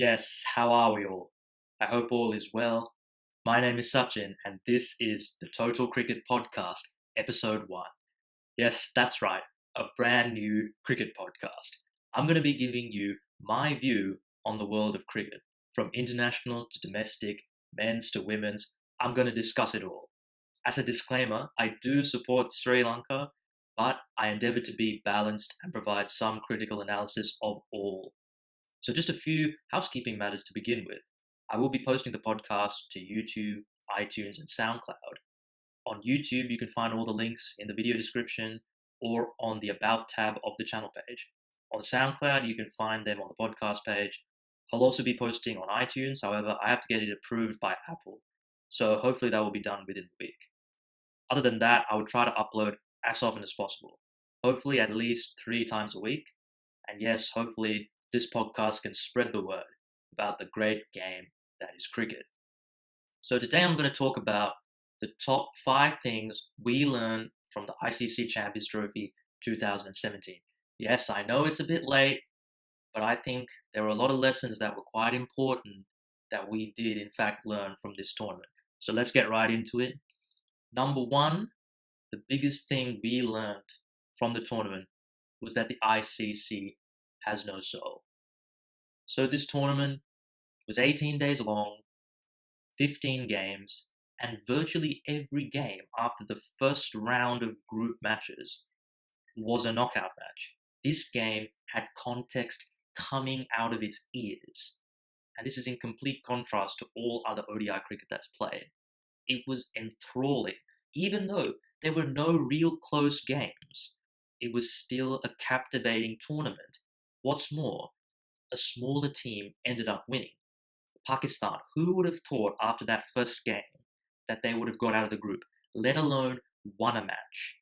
Yes, how are we all? I hope all is well. My name is Sachin, and this is the Total Cricket Podcast, Episode 1. Yes, that's right, a brand new cricket podcast. I'm going to be giving you my view on the world of cricket, from international to domestic, men's to women's. I'm going to discuss it all. As a disclaimer, I do support Sri Lanka, but I endeavour to be balanced and provide some critical analysis of all. So, just a few housekeeping matters to begin with. I will be posting the podcast to YouTube, iTunes, and SoundCloud. On YouTube, you can find all the links in the video description or on the About tab of the channel page. On SoundCloud, you can find them on the podcast page. I'll also be posting on iTunes, however, I have to get it approved by Apple. So, hopefully, that will be done within the week. Other than that, I will try to upload as often as possible. Hopefully, at least 3 times a week. And yes, hopefully, this podcast can spread the word about the great game that is cricket. So today I'm going to talk about the top 5 things we learned from the ICC Champions Trophy 2017. Yes, I know it's a bit late, but I think there were a lot of lessons that were quite important that we did in fact learn from this tournament. So let's get right into it. Number 1, the biggest thing we learned from the tournament was that the ICC has no soul. So this tournament was 18 days long, 15 games, and virtually every game after the first round of group matches was a knockout match. This game had context coming out of its ears, and this is in complete contrast to all other ODI cricket that's played. It was enthralling, even though there were no real close games. It was still a captivating tournament. What's more, a smaller team ended up winning. Pakistan, who would have thought after that first game that they would have got out of the group, let alone won a match?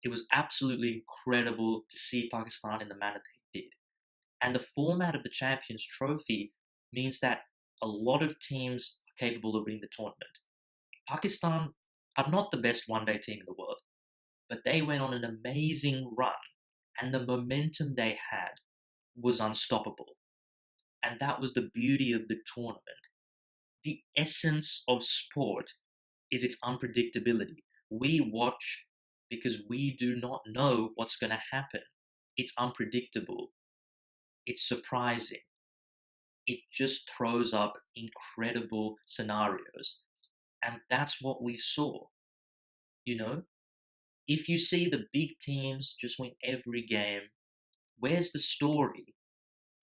It was absolutely incredible to see Pakistan in the manner they did. And the format of the Champions Trophy means that a lot of teams are capable of winning the tournament. Pakistan are not the best one-day team in the world, but they went on an amazing run, and the momentum they had was unstoppable. And that was the beauty of the tournament. The essence of sport is its unpredictability. We watch because we do not know what's going to happen. It's unpredictable. It's surprising. It just throws up incredible scenarios. And that's what we saw. If you see the big teams just win every game, where's the story?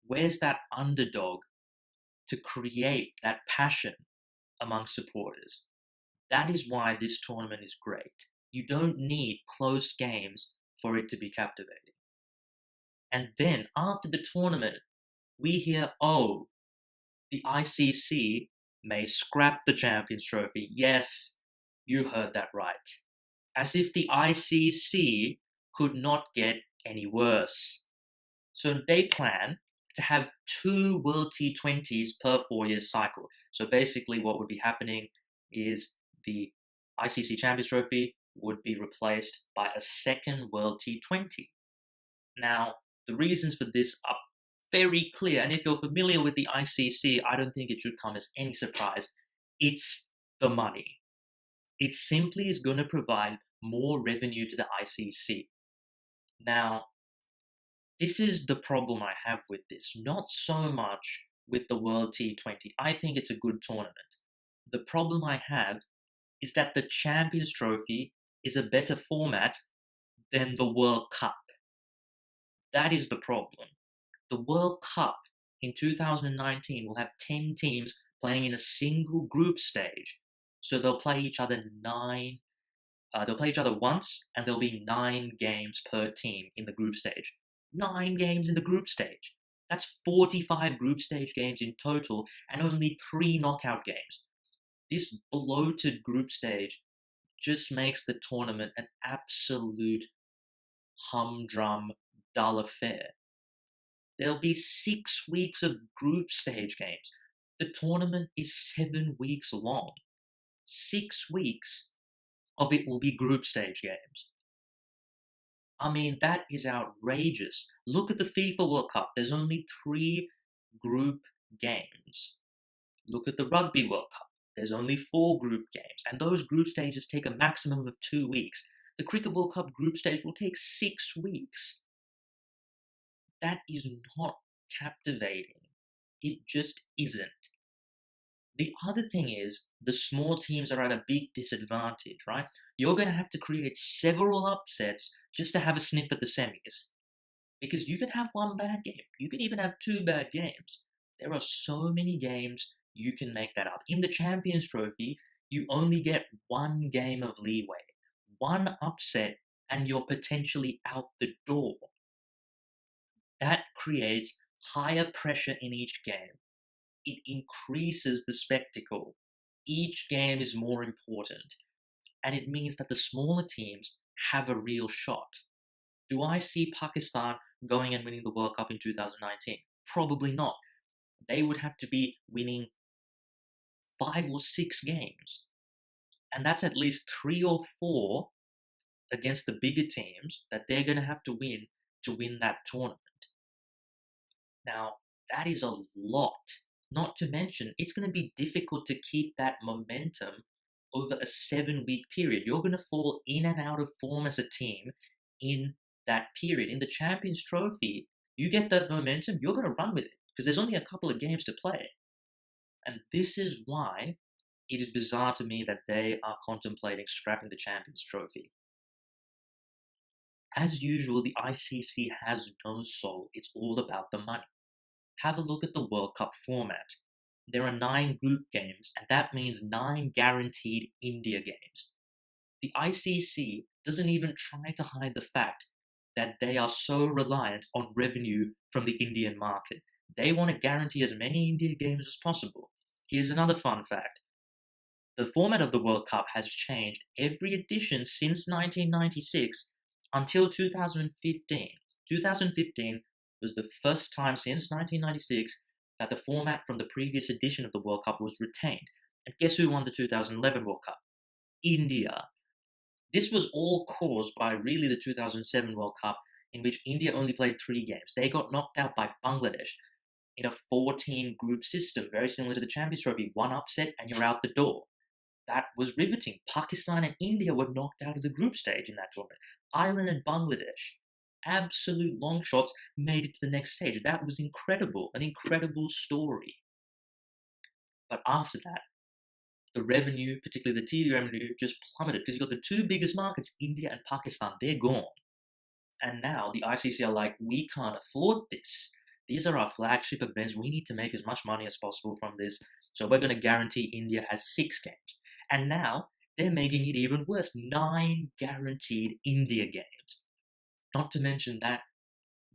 Where's that underdog to create that passion among supporters? That is why this tournament is great. You don't need close games for it to be captivating. And then after the tournament, we hear, oh, the ICC may scrap the Champions Trophy. Yes, you heard that right. As if the ICC could not get any worse. So they plan to have 2 World T20s per 4-year cycle. So basically what would be happening is the ICC Champions Trophy would be replaced by a second World T20. Now, the reasons for this are very clear, and if you're familiar with the ICC, I don't think it should come as any surprise. It's the money. It simply is going to provide more revenue to the ICC. Now, this is the problem I have with this. Not so much with the World T20. I think it's a good tournament. The problem I have is that the Champions Trophy is a better format than the World Cup. That is the problem. The World Cup in 2019 will have 10 teams playing in a single group stage. So they'll play each other once, and there'll be 9 games per team in the group stage. 9 games in the group stage. That's 45 group stage games in total, and only 3 knockout games. This bloated group stage just makes the tournament an absolute humdrum, dull affair. There'll be 6 weeks of group stage games. The tournament is 7 weeks long. 6 weeks of it will be group stage games. I mean, that is outrageous. Look at the FIFA World Cup. There's only 3 group games. Look at the Rugby World Cup. There's only 4 group games, and those group stages take a maximum of 2 weeks. The Cricket World Cup group stage will take 6 weeks. That is not captivating. It just isn't. The other thing is, the small teams are at a big disadvantage, right? You're going to have to create several upsets just to have a sniff at the semis. Because you can have 1 bad game. You can even have 2 bad games. There are so many games you can make that up. In the Champions Trophy, you only get 1 game of leeway. 1 upset, and you're potentially out the door. That creates higher pressure in each game. It increases the spectacle. Each game is more important. And it means that the smaller teams have a real shot. Do I see Pakistan going and winning the World Cup in 2019? Probably not. They would have to be winning 5 or 6 games. And that's at least 3 or 4 against the bigger teams that they're going to have to win that tournament. Now, that is a lot. Not to mention, it's going to be difficult to keep that momentum over a 7-week period. You're going to fall in and out of form as a team in that period. In the Champions Trophy, you get that momentum, you're going to run with it because there's only a couple of games to play. And this is why it is bizarre to me that they are contemplating scrapping the Champions Trophy. As usual, the ICC has no soul. It's all about the money. Have a look at the World Cup format. There are 9 group games, and that means 9 guaranteed India games. The ICC doesn't even try to hide the fact that they are so reliant on revenue from the Indian market. They want to guarantee as many India games as possible. Here's another fun fact. The format of the World Cup has changed every edition since 1996 until 2015. 2015 was the first time since 1996 that the format from the previous edition of the World Cup was retained. And guess who won the 2011 World Cup? India. This was all caused by really the 2007 World Cup, in which India only played 3 games. They got knocked out by Bangladesh in a 14 group system, very similar to the Champions Trophy. 1 upset and you're out the door. That was riveting. Pakistan and India were knocked out of the group stage in that tournament. Ireland and Bangladesh, absolute long shots, made it to the next stage. That was incredible, an incredible story. But after that, the revenue, particularly the TV revenue, just plummeted because you've got the 2 biggest markets, India and Pakistan. They're gone. And now the ICC are like, we can't afford this. These are our flagship events. We need to make as much money as possible from this. So we're going to guarantee India has 6 games. And now they're making it even worse. 9 guaranteed India games. Not to mention that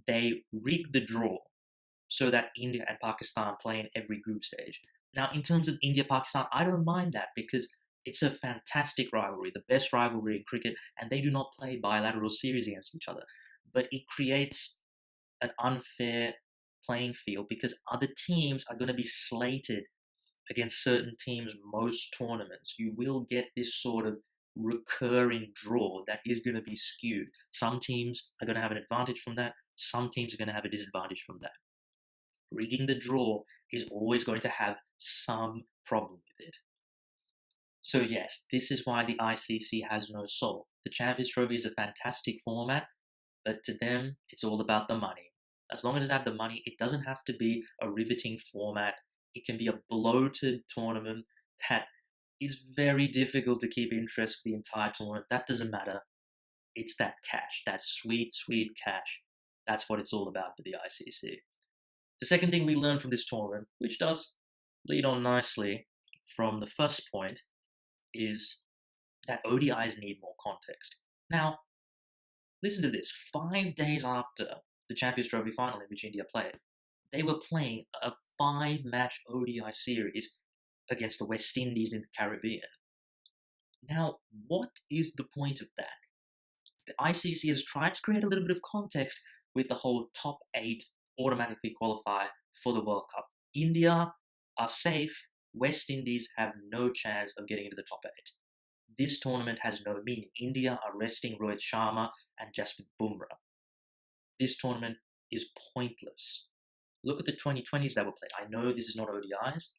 they rigged the draw so that India and Pakistan play in every group stage. Now, in terms of India-Pakistan, I don't mind that because it's a fantastic rivalry, the best rivalry in cricket, and they do not play bilateral series against each other. But it creates an unfair playing field because other teams are going to be slated against certain teams most tournaments. You will get this sort of recurring draw that is going to be skewed. Some teams are going to have an advantage from that. Some teams are going to have a disadvantage from that. Rigging the draw is always going to have some problem with it. So yes, this is why the ICC has no soul. The Champions Trophy is a fantastic format, but to them, it's all about the money. As long as they have the money, it doesn't have to be a riveting format. It can be a bloated tournament that is very difficult to keep interest for the entire tournament. That doesn't matter. It's that cash, that sweet, sweet cash. That's what it's all about for the ICC. The second thing we learned from this tournament, which does lead on nicely from the first point, is that ODIs need more context. Now, listen to this. 5 days after the Champions Trophy final in which India played, they were playing a 5-match ODI series against the West Indies in the Caribbean. Now, what is the point of that? The ICC has tried to create a little bit of context with the whole top 8 automatically qualify for the World Cup. India are safe. West Indies have no chance of getting into the top 8. This tournament has no meaning. India are resting Rohit Sharma and Jasprit Bumrah. This tournament is pointless. Look at the 2020s that were played. I know this is not ODIs,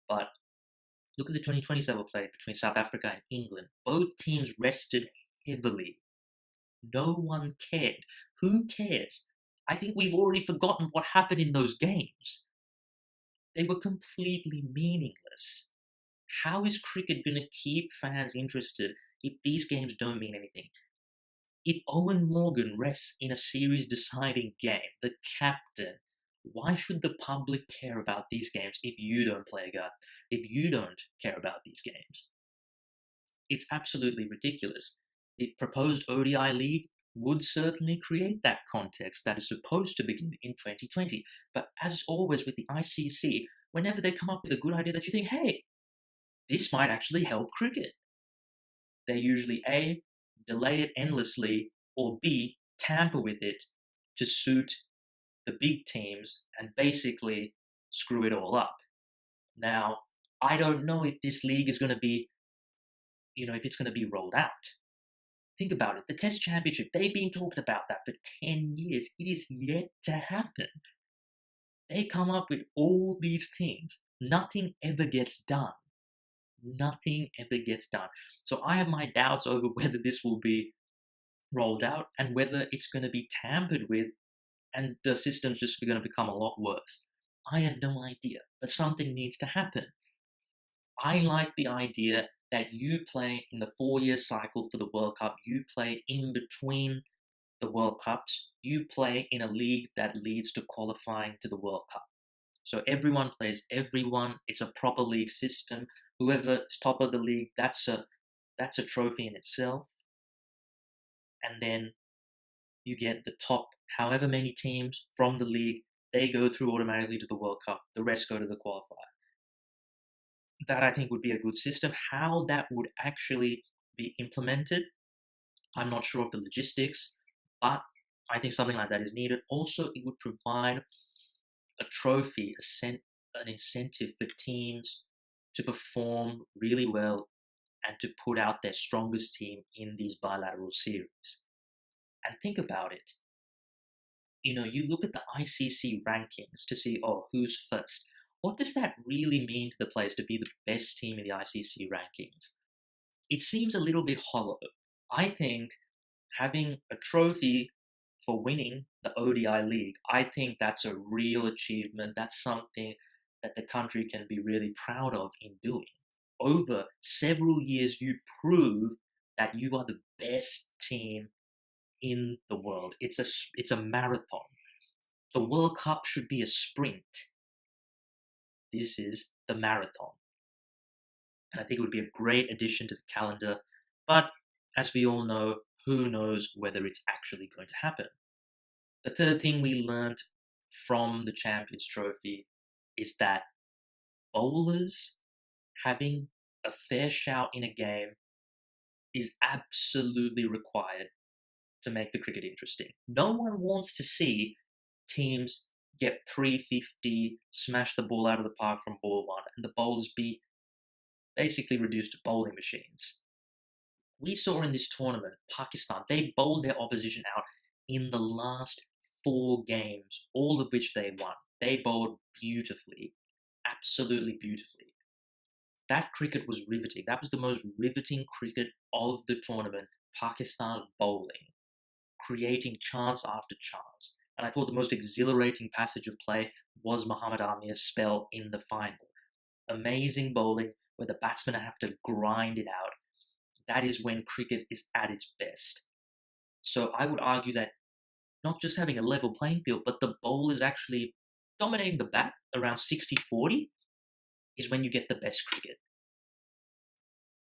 but look at the 2020s that were played between South Africa and England. Both teams rested heavily. No one cared. Who cares? I think we've already forgotten what happened in those games. They were completely meaningless. How is cricket going to keep fans interested if these games don't mean anything? If Owen Morgan rests in a series deciding game, the captain, why should the public care about these games if you don't play a guard? If you don't care about these games? It's absolutely ridiculous. The proposed ODI league would certainly create that context that is supposed to begin in 2020. But as always with the ICC, whenever they come up with a good idea that you think, hey, this might actually help cricket, they usually A, delay it endlessly, or B, tamper with it to suit the big teams and basically screw it all up. Now, I don't know if this league is going to be, if it's going to be rolled out. Think about it. The Test Championship, they've been talking about that for 10 years. It is yet to happen. They come up with all these things. Nothing ever gets done. Nothing ever gets done. So I have my doubts over whether this will be rolled out and whether it's going to be tampered with and the system's just going to become a lot worse. I have no idea, but something needs to happen. I like the idea that you play in the 4-year cycle for the World Cup, you play in between the World Cups, you play in a league that leads to qualifying to the World Cup. So everyone plays everyone, it's a proper league system. Whoever's top of the league, that's a trophy in itself. And then you get the top however many teams from the league, they go through automatically to the World Cup, the rest go to the qualifier. That I think would be a good system. How that would actually be implemented, I'm not sure of the logistics, but I think something like that is needed. Also, it would provide a trophy, an incentive for teams to perform really well and to put out their strongest team in these bilateral series. And think about it. You look at the ICC rankings to see, who's first. What does that really mean to the players to be the best team in the ICC rankings? It seems a little bit hollow. I think having a trophy for winning the ODI league, I think that's a real achievement. That's something that the country can be really proud of in doing. Over several years, you prove that you are the best team in the world. It's a marathon. The World Cup should be a sprint. This is the marathon. And I think it would be a great addition to the calendar. But as we all know, who knows whether it's actually going to happen. The third thing we learned from the Champions Trophy is that bowlers having a fair shout in a game is absolutely required to make the cricket interesting. No one wants to see teams get 350, smash the ball out of the park from ball one, and the bowlers be basically reduced to bowling machines. We saw in this tournament, Pakistan, they bowled their opposition out in the last 4 games, all of which they won. They bowled beautifully, absolutely beautifully. That cricket was riveting. That was the most riveting cricket of the tournament. Pakistan bowling, creating chance after chance. And I thought the most exhilarating passage of play was Muhammad Amir's spell in the final. Amazing bowling where the batsmen have to grind it out. That is when cricket is at its best. So I would argue that not just having a level playing field, but the bowlers actually dominating the bat around 60-40 is when you get the best cricket.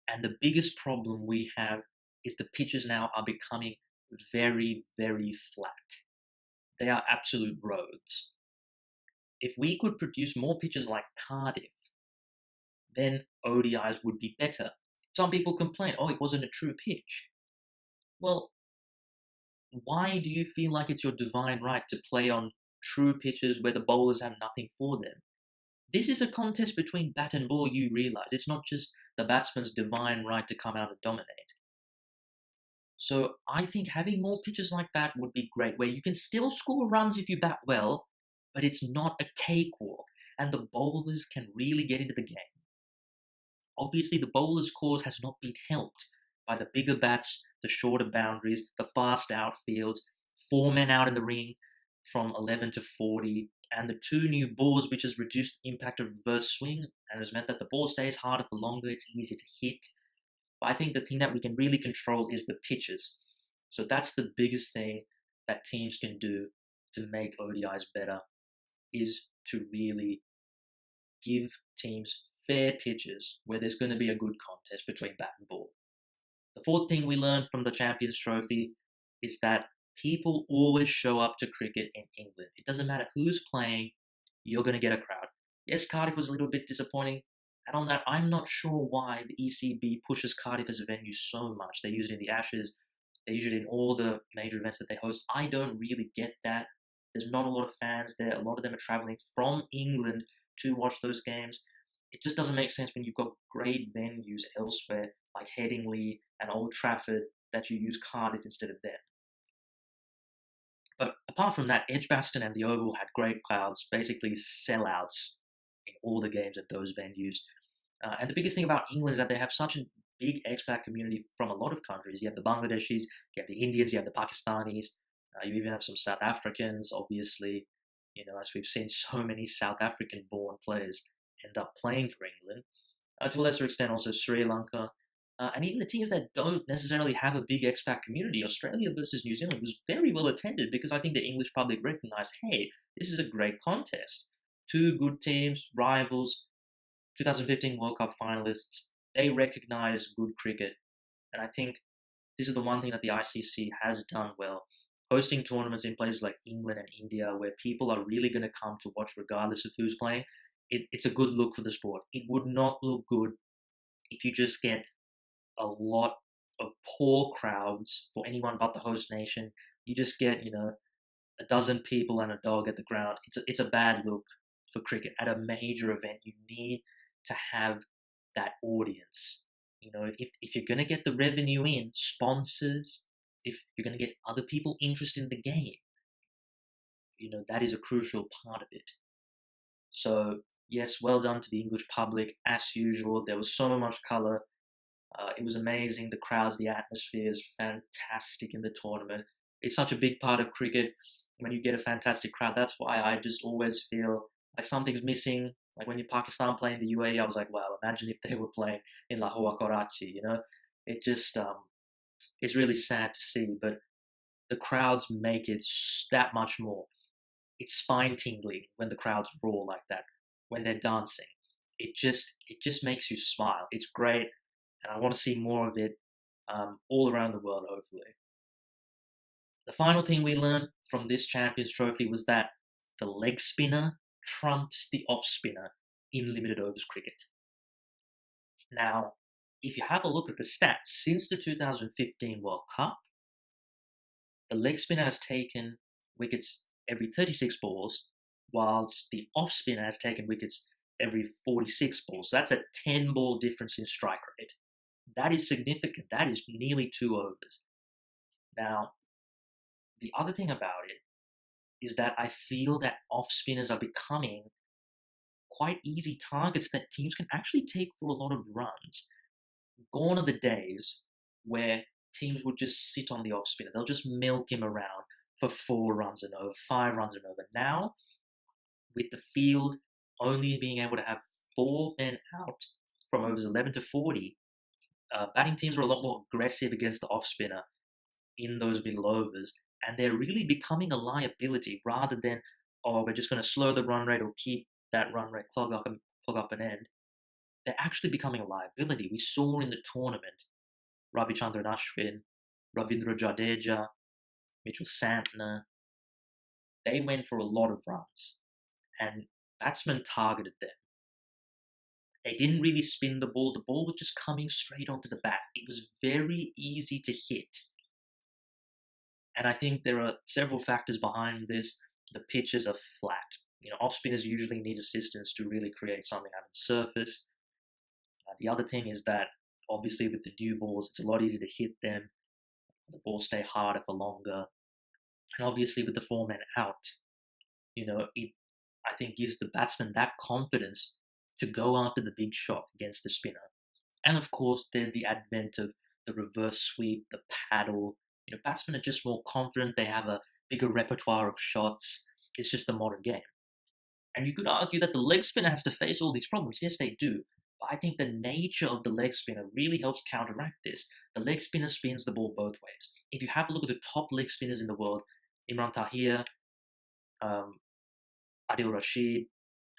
And the biggest problem we have is the pitches now are becoming very, very flat. They are absolute roads. If we could produce more pitches like Cardiff, then ODIs would be better. Some people complain, it wasn't a true pitch. Well, why do you feel like it's your divine right to play on true pitches where the bowlers have nothing for them? This is a contest between bat and ball, you realise. It's not just the batsman's divine right to come out and dominate. So I think having more pitches like that would be great, where you can still score runs if you bat well, but it's not a cakewalk, and the bowlers can really get into the game. Obviously, the bowler's cause has not been helped by the bigger bats, the shorter boundaries, the fast outfields, 4 men out in the ring from 11 to 40, and the 2 new balls, which has reduced the impact of reverse swing and has meant that the ball stays harder for longer, it's easier to hit. But I think the thing that we can really control is the pitches. So that's the biggest thing that teams can do to make ODIs better, is to really give teams fair pitches where there's going to be a good contest between bat and ball. The fourth thing we learned from the Champions Trophy is that people always show up to cricket in England. It doesn't matter who's playing, you're going to get a crowd. Yes, Cardiff was a little bit disappointing, and on that, I'm not sure why the ECB pushes Cardiff as a venue so much. They use it in the Ashes, they use it in all the major events that they host. I don't really get that. There's not a lot of fans there. A lot of them are travelling from England to watch those games. It just doesn't make sense when you've got great venues elsewhere, like Headingley and Old Trafford, that you use Cardiff instead of them. But apart from that, Edgbaston and the Oval had great crowds, basically sellouts in all the games at those venues. And the biggest thing about England is that they have such a big expat community from a lot of countries. You have the Bangladeshis, you have the Indians, you have the Pakistanis, you even have some South Africans, obviously. As we've seen, so many South African-born players end up playing for England. To a lesser extent, also Sri Lanka. And even the teams that don't necessarily have a big expat community, Australia versus New Zealand was very well attended, because I think the English public recognised, hey, this is a great contest. 2 good teams, rivals, 2015 World Cup finalists, they recognise good cricket. And I think this is the one thing that the ICC has done well. Hosting tournaments in places like England and India, where people are really going to come to watch regardless of who's playing, it's a good look for the sport. It would not look good if you just get a lot of poor crowds for anyone but the host nation. You just get, a dozen people and a dog at the ground. It's a bad look for cricket. At a major event, you need to have that audience. If you're going to get the revenue in, sponsors, if you're going to get other people interested in the game, that is a crucial part of it. So, yes, well done to the English public. As usual, there was so much colour. It was amazing. The crowds, the atmosphere is fantastic in the tournament. It's such a big part of cricket when you get a fantastic crowd. That's why I just always feel like something's missing. Like when Pakistan playing the UAE, I was like, wow, imagine if they were playing in Lahore, Karachi, It just, it's really sad to see, but the crowds make it that much more. It's spine-tingling when the crowds roar like that, when they're dancing. It just makes you smile. It's great, and I want to see more of it all around the world, hopefully. The final thing we learned from this Champions Trophy was that the leg spinner trumps the off spinner in limited overs cricket. Now, if you have a look at the stats, since the 2015 World Cup, the leg spinner has taken wickets every 36 balls, whilst the off spinner has taken wickets every 46 balls. So that's a 10-ball difference in strike rate. That is significant. That is nearly 2 overs. Now, the other thing about it is that I feel that off spinners are becoming quite easy targets that teams can actually take for a lot of runs. Gone are the days where teams would just sit on the off spinner. They'll just milk him around for 4 runs and over, 5 runs and over. Now, with the field only being able to have 4 men out from overs 11 to 40, batting teams are a lot more aggressive against the off spinner in those middle overs, and they're really becoming a liability rather than, we're just going to slow the run rate or keep that run rate clog up an end. They're actually becoming a liability. We saw in the tournament Ravichandran Ashwin, Ravindra Jadeja, Mitchell Santner. They went for a lot of runs, and batsmen targeted them. They didn't really spin the ball. The ball was just coming straight onto the bat. It was very easy to hit. And I think there are several factors behind this. The pitches are flat. Off spinners usually need assistance to really create something out of the surface. The other thing is that, obviously, with the new balls, it's a lot easier to hit them. The balls stay harder for longer. And obviously, with the 4 men out, I think gives the batsman that confidence to go after the big shot against the spinner. And of course, there's the advent of the reverse sweep, the paddle. Batsmen are just more confident. They have a bigger repertoire of shots. It's just the modern game. And you could argue that the leg spinner has to face all these problems. Yes, they do. But I think the nature of the leg spinner really helps counteract this. The leg spinner spins the ball both ways. If you have a look at the top leg spinners in the world, Imran Tahir, Adil Rashid,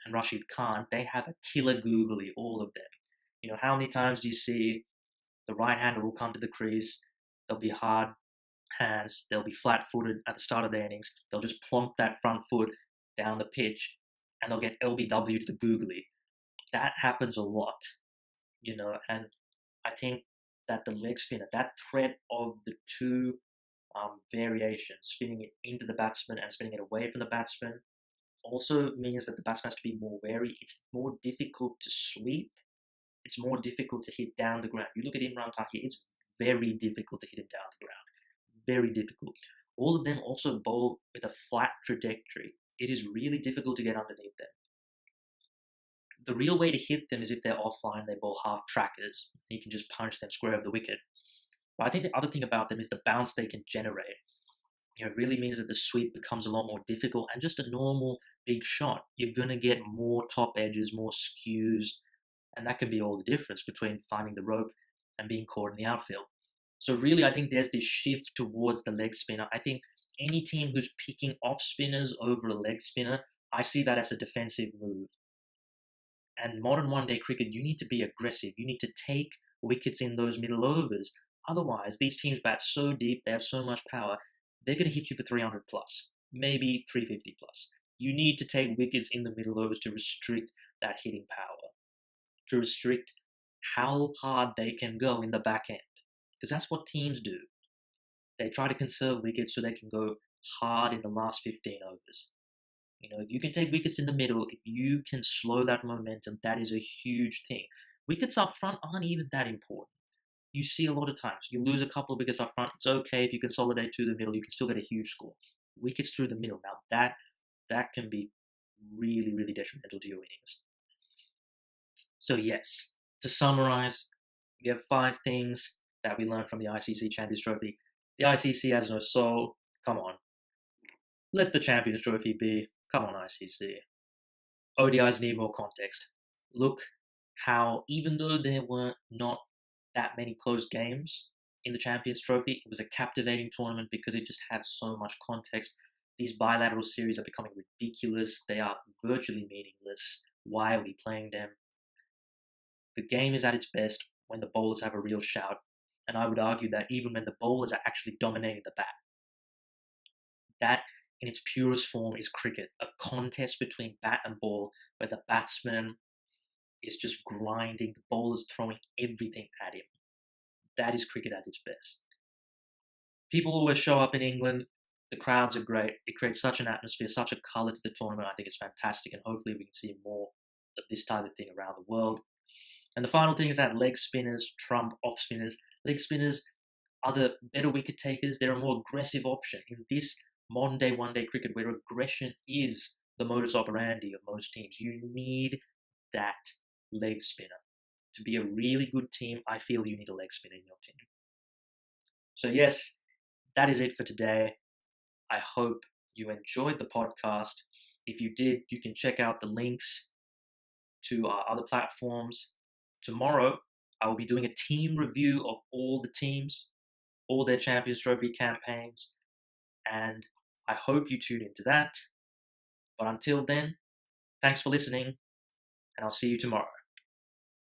and Rashid Khan, they have a killer googly, all of them. How many times do you see the right-hander will come to the crease, they'll be hard hands, they'll be flat-footed at the start of the innings, they'll just plonk that front foot down the pitch, and they'll get LBW to the googly. That happens a lot, and I think that the leg spinner, that threat of the two variations, spinning it into the batsman and spinning it away from the batsman, also means that the batsman has to be more wary. It's more difficult to sweep. It's more difficult to hit down the ground. You look at Imran Tahir, it's very difficult to hit him down the ground. Very difficult. All of them also bowl with a flat trajectory. It is really difficult to get underneath them. The real way to hit them is if they're offline, they bowl half trackers. You can just punch them square over the wicket. But I think the other thing about them is the bounce they can generate. It really means that the sweep becomes a lot more difficult, and just a normal big shot, you're going to get more top edges, more skews, and that can be all the difference between finding the rope and being caught in the outfield. So really, I think there's this shift towards the leg spinner. I think any team who's picking off spinners over a leg spinner, I see that as a defensive move. And modern one-day cricket, you need to be aggressive. You need to take wickets in those middle overs. Otherwise, these teams bat so deep, they have so much power, they're going to hit you for 300 plus, maybe 350 plus. You need to take wickets in the middle overs to restrict that hitting power, to restrict how hard they can go in the back end. Because that's what teams do. They try to conserve wickets so they can go hard in the last 15 overs. If you can take wickets in the middle, if you can slow that momentum, that is a huge thing. Wickets up front aren't even that important. You see a lot of times, you lose a couple of wickets up front, it's okay if you consolidate to the middle, you can still get a huge score. Wickets through the middle, now that can be really, really detrimental to your innings. So yes, to summarize, we have 5 things that we learned from the ICC Champions Trophy. The ICC has no soul. Come on. Let the Champions Trophy be. Come on, ICC. ODIs need more context. Look how, even though there were not that many close games in the Champions Trophy, it was a captivating tournament because it just had so much context. These bilateral series are becoming ridiculous. They are virtually meaningless. Why are we playing them? The game is at its best when the bowlers have a real shout, and I would argue that even when the bowlers are actually dominating the bat. That, in its purest form, is cricket, a contest between bat and ball where the batsman is just grinding, the bowler's throwing everything at him. That is cricket at its best. People always show up in England, the crowds are great, it creates such an atmosphere, such a colour to the tournament. I think it's fantastic, and hopefully we can see more of this type of thing around the world. And the final thing is that leg spinners trump off spinners. Leg spinners are the better wicket takers, they're a more aggressive option in this modern day one-day cricket where aggression is the modus operandi of most teams. You need that leg spinner. To be a really good team, I feel you need a leg spinner in your team. So yes, that is it for today. I hope you enjoyed the podcast. If you did, you can check out the links to our other platforms. Tomorrow, I will be doing a team review of all the teams, all their Champions Trophy campaigns, and I hope you tune into that. But until then, thanks for listening, and I'll see you tomorrow.